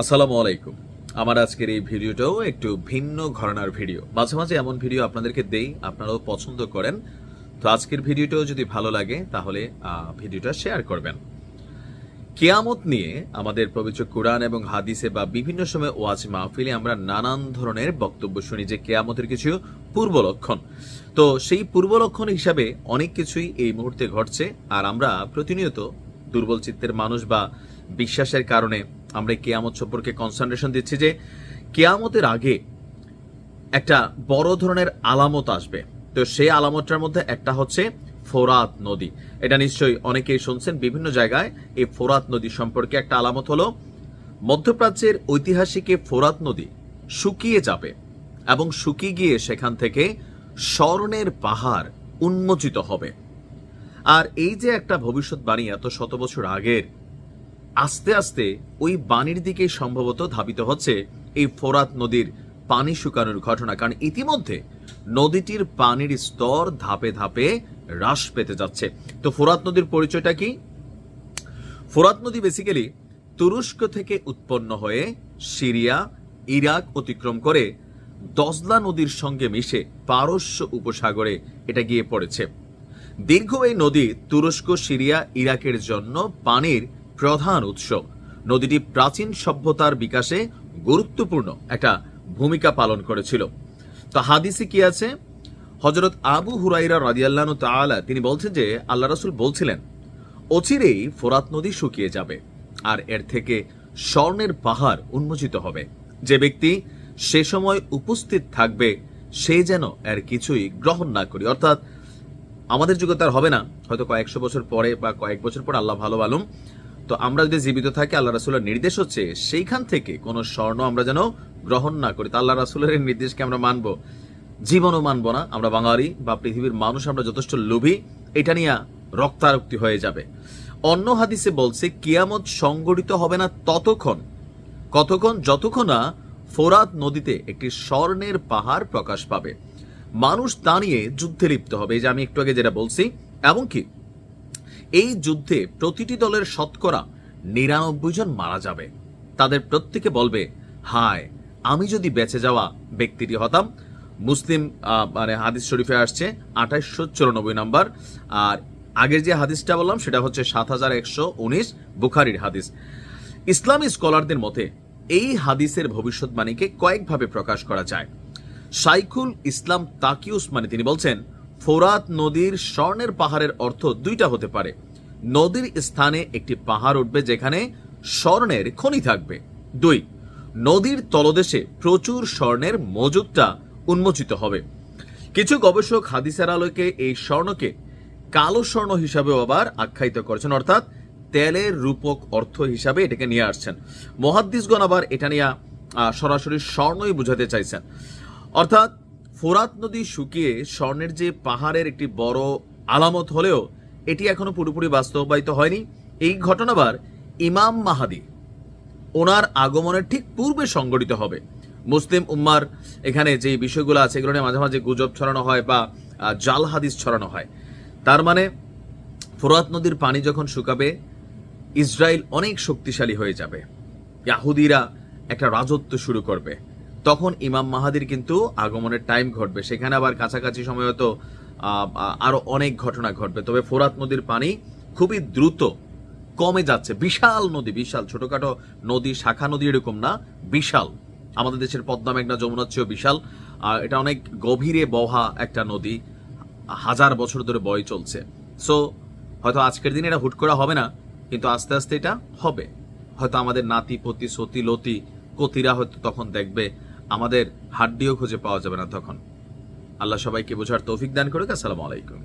আসসালামু আলাইকুম। আমার আজকের এই ভিডিওটাও একটু ভিন্ন ঘরানার ভিডিও। মাঝে মাঝে এমন ভিডিও আপনাদেরকে দেই, আপনারাও পছন্দ করেন। তো আজকের ভিডিওটাও যদি ভালো লাগে তাহলে ভিডিওটা শেয়ার করবেন। কিয়ামত নিয়ে আমাদের পবিত্র কুরআন এবং হাদিসে বা বিভিন্ন সময় ওয়াজ মাহফিলে আমরা নানান ধরনের বক্তব্য শুনি যে কিয়ামতের কিছু পূর্ব লক্ষণ। তো সেই পূর্ব লক্ষণ হিসাবে অনেক কিছুই এই মুহূর্তে ঘটছে, আর আমরা প্রতিনিয়ত দুর্বল চিত্তের মানুষ বা বিশ্বাসের কারণে আমরা কিয়ামত সম্পর্কে কনসেন্ট্রেশন দিচ্ছি যে কিয়ামতের আগে একটা বড় ধরনের আলামত আসবে। তো সেই আলামতটার মধ্যে একটা হচ্ছে ফোরাত নদী। এটা নিশ্চয়ই অনেকেই শুনছেন, বিভিন্ন জায়গায় এই ফোরাত নদী সম্পর্কে একটা আলামত হলো মধ্যপ্রাচ্যের ঐতিহাসিক ফোরাত নদী শুকিয়ে যাবে এবং শুকিয়ে গিয়ে সেখান থেকে স্বর্ণের পাহাড় উন্মোচিত হবে। আর এই যে একটা ভবিষ্যৎবাণী এত শত বছর আগের, আস্তে আস্তে ওই বাণীর দিকে সম্ভবত ধাবিত হচ্ছে এই ফোরাত নদীর পানি শুকানোর ঘটনা। কারণ ইতিমধ্যে নদীটির পানির স্তর ধাপে ধাপে হ্রাস পেতে যাচ্ছে। তো ফোরাত নদীর পরিচয়টা কি? ফোরাত নদী বেসিক্যালি তুরস্ক থেকে উৎপন্ন হয়ে সিরিয়া, ইরাক অতিক্রম করে দজলা নদীর সঙ্গে মিশে পারস্য উপসাগরে এটা গিয়ে পড়েছে। দীর্ঘ এই নদী তুরস্ক, সিরিয়া, ইরাকের জন্য পানির প্রধান উৎস। নদীটি প্রাচীন সভ্যতার বিকাশে গুরুত্বপূর্ণ একটা ভূমিকা পালন করেছিল। তো হাদিসে কি আছে? হযরত আবু হুরাইরা রাদিয়াল্লাহু তাআলা তিনি বলছেন যে আল্লাহ রাসূল বলছিলেন, অচিরেই ফোরাত নদী শুকিয়ে যাবে আর এর থেকে স্বর্ণের পাহাড় উন্মোচিত হবে। যে ব্যক্তি সে সময় উপস্থিত থাকবে সে যেন এর কিছুই গ্রহণ না করি। অর্থাৎ আমাদের যুগে তার হবে না, হয়তো কয়েকশো বছর পরে বা কয়েক বছর পর, আল্লাহ ভালো মালুম। তো আমরা যদি জীবিত থাকি, আল্লাহ রাসূলের নির্দেশ হচ্ছে সেইখান থেকে কোনো স্বর্ণ আমরা যেন গ্রহণ না করি। তা আল্লাহ রাসূলের নির্দেশকে আমরা মানব? জীবনও মানব না। আমরা বাঙালি বা পৃথিবীর মানুষ, আমরা যথেষ্ট লোভী, এটা নিয়ে রক্তারক্তি হয়ে যাবে। অন্য হাদিসে বলছে কিয়ামত সংঘটিত হবে না কতক্ষণ যতক্ষণ না ফোরাত নদীতে একটি স্বর্ণের পাহাড় প্রকাশ পাবে। মানুষ তা নিয়ে যুদ্ধে লিপ্ত হবে, এই যে আমি একটু আগে যেটা বলছি। এমনকি এই যুদ্ধে প্রতিটি দলের শতকরা ৯৯ জন মারা যাবে। তাদের প্রত্যেকে বলবে, হায় আমি যদি বেঁচে যাওয়া ব্যক্তিটি হতাম। মুসলিম হাদিস শরীফে আসছে ২৮৯৪ নম্বর। আর আগের যে হাদিসটা বললাম সেটা হচ্ছে ৭১১৯ বুখারীর হাদিস। ইসলামী স্কলারদের মতে এই হাদিসের ভবিষ্যৎবাণীকে কয়েকভাবে প্রকাশ করা যায়। শাইখুল ইসলাম তাকি উসমানী তিনি বলছেন, ফোরাত নদীর স্বর্ণের পাহাড়ের অর্থ দুইটা হতে পারে। নদীর স্থানে একটি পাহাড় উঠবে যেখানে স্বর্ণের খনি থাকবে। ২, নদীর তলদেশে প্রচুর স্বর্ণের মজুদটা উন্মোচিত হবে। কিছু গবেষক হাদিসের আলোকে এই স্বর্ণকে কালো স্বর্ণ হিসাবেও আবার আখ্যায়িত করেছেন, অর্থাৎ তেলের রূপক অর্থ হিসাবে এটাকে নিয়ে আসছেন। মুহাদ্দিসগণ আবার এটা নিয়ে সরাসরি স্বর্ণই বুঝাতে চাইছেন। অর্থাৎ ফোরাত নদী শুকিয়ে স্বর্ণের যে পাহাড়ের একটি বড় আলামত হলেও এটি এখনো পুরোপুরি বাস্তবায়িত হয়নি। এই ঘটনা আবার ইমাম মাহাদি ওনার আগমনের ঠিক পূর্বে সংঘটিত হবে। মুসলিম উম্মার এখানে যে বিষয়গুলো আছে এগুলো নিয়ে মাঝে মাঝে গুজব ছড়ানো হয় বা জাল হাদিস ছড়ানো হয়। তার মানে ফোরাত নদীর পানি যখন শুকাবে, ইসরায়েল অনেক শক্তিশালী হয়ে যাবে, ইয়াহুদিরা একটা রাজত্ব শুরু করবে, তখন ইমাম মাহাদির কিন্তু আগমনের টাইম ঘটবে। সেখানে আবার কাছাকাছি সময় হয়তো আরো অনেক ঘটনা ঘটবে। তবে ফোরাত নদীর পানি খুবই দ্রুত কমে যাচ্ছে। বিশাল নদী, বিশাল, ছোটখাটো নদী, শাখা নদী এরকম না, বিশাল। আমাদের দেশের পদ্মা, মেঘনা, যমুনার চেয়েও বিশাল। এটা অনেক গভীরে বহা একটা নদী, হাজার বছর ধরে বয়ে চলছে। সো হয়তো আজকের দিনে এটা হুট করা হবে না, কিন্তু আস্তে আস্তে এটা হবে। হয়তো আমাদের নাতি পতি সতি লতি কতিরা হয়তো তখন দেখবে, আমাদের হাড্ডিও খুঁজে পাওয়া যাবে না তখন। আল্লাহ সবাইকে বোঝার তৌফিক দান করুক। আসসালামু আলাইকুম।